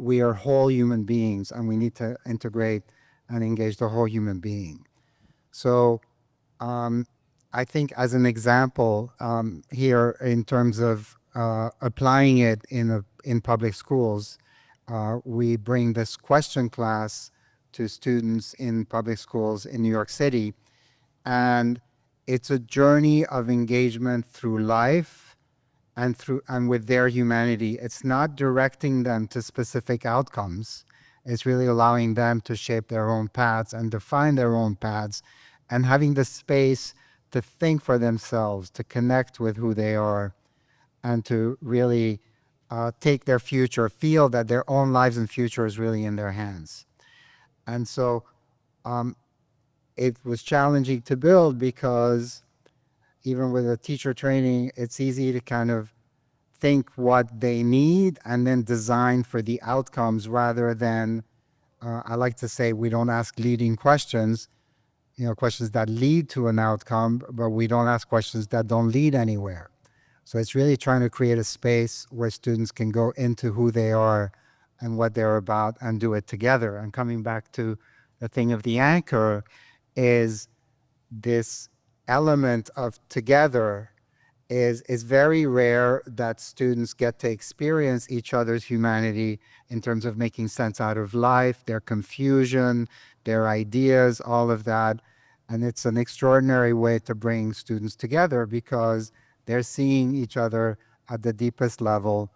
we are whole human beings, and we need to integrate and engage the whole human being. So I think as an example here in terms of applying it in public schools, we bring this question class to students in public schools in New York City, and it's a journey of engagement through life and with their humanity. It's not directing them to specific outcomes. It's really allowing them to shape their own paths and define their own paths, and having the space to think for themselves, to connect with who they are, and to really take their future, feel that their own lives and future is really in their hands. And so it was challenging to build, because even with a teacher training, it's easy to kind of think what they need and then design for the outcomes, rather than, I like to say, we don't ask leading questions, questions that lead to an outcome, but we don't ask questions that don't lead anywhere. So it's really trying to create a space where students can go into who they are and what they're about and do it together. And coming back to the thing of the anchor, is this element of together is very rare that students get to experience each other's humanity in terms of making sense out of life, their confusion, their ideas, all of that. And it's an extraordinary way to bring students together, because they're seeing each other at the deepest level,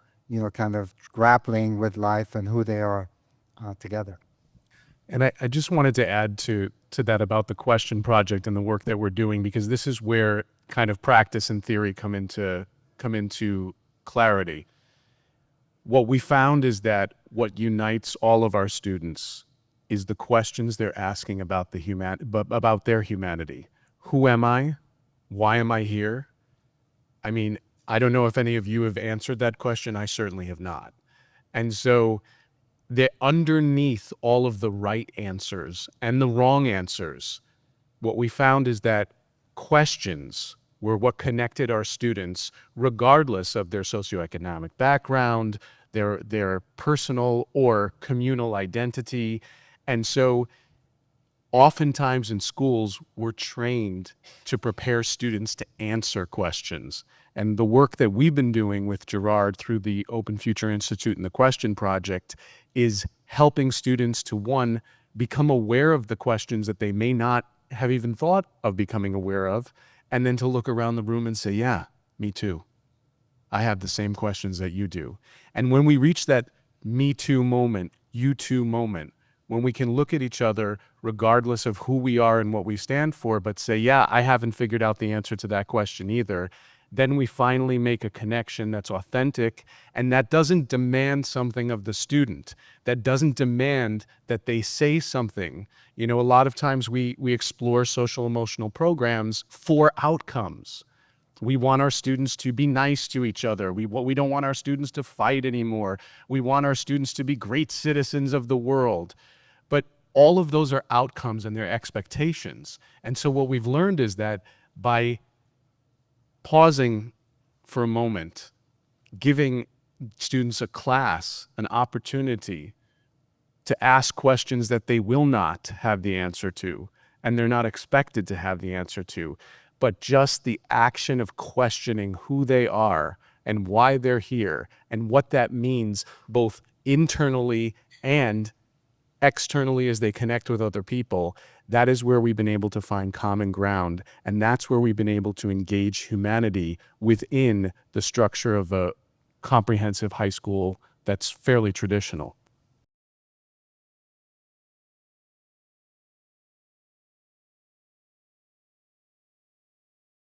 kind of grappling with life and who they are together. And I just wanted to add to that about the question project and the work that we're doing, because this is where kind of practice and theory come into clarity. What we found is that what unites all of our students is the questions they're asking about about their humanity. Who am I? Why am I here? I mean, I don't know if any of you have answered that question. I certainly have not. And so underneath all of the right answers and the wrong answers, what we found is that questions were what connected our students, regardless of their socioeconomic background, their personal or communal identity. And so oftentimes in schools, we're trained to prepare students to answer questions. And the work that we've been doing with Gerard through the Open Future Institute and the Question Project is helping students to, one, become aware of the questions that they may not have even thought of becoming aware of, and then to look around the room and say, yeah, me too. I have the same questions that you do. And when we reach that me too moment, you too moment, when we can look at each other regardless of who we are and what we stand for, but say, yeah, I haven't figured out the answer to that question either, then we finally make a connection that's authentic and that doesn't demand something of the student, that doesn't demand that they say something. A lot of times we explore social emotional programs for outcomes. We want our students to be nice to each other. We don't want our students to fight anymore. We want our students to be great citizens of the world. But all of those are outcomes and their expectations. And so what we've learned is that by pausing for a moment, giving students a class, an opportunity to ask questions that they will not have the answer to, and they're not expected to have the answer to, but just the action of questioning who they are and why they're here and what that means both internally and externally as they connect with other people, that is where we've been able to find common ground. And that's where we've been able to engage humanity within the structure of a comprehensive high school that's fairly traditional.